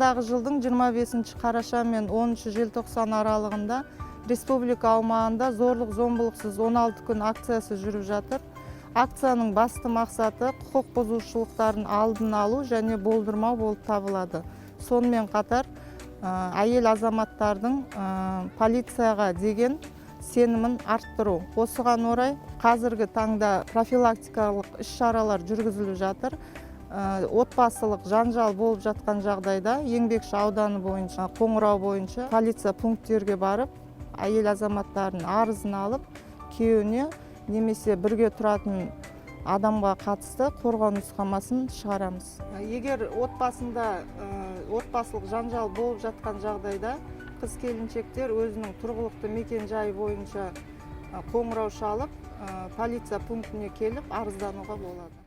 Ағымдағы жылдың 25 қараша мен 10 желтоқсан аралығында республика аумағында зорлық зомбылықсыз 16 күн акциясы жүріп жатыр. Акцияның басты мақсаты құқық бұзушылықтарын алдын алу және болдырмау болып табылады. Сонымен қатар әйел азаматтардың полицияға деген сенімін арттыру. Осыған орай қазіргі таңда профилактикалық іс-шаралар жүргізіліп жатыр. Отбасылық жанжал болып жатқан жағдайда Еңбекші ауданы бойынша, қоңырау бойынша полиция пункттерге барып, әйел азаматтардың арызын алып, күйеуіне немесе бірге тұратын адамға қатысты қорғау нұсқамасын шығарамыз. Егер отбасылық жанжал болып жатқан жағдайда қыз-келіншектер өзінің тұрғылықты мекен жайы бойынша қоңырау шалып, полиция пунктіне келіп арыздануға болады.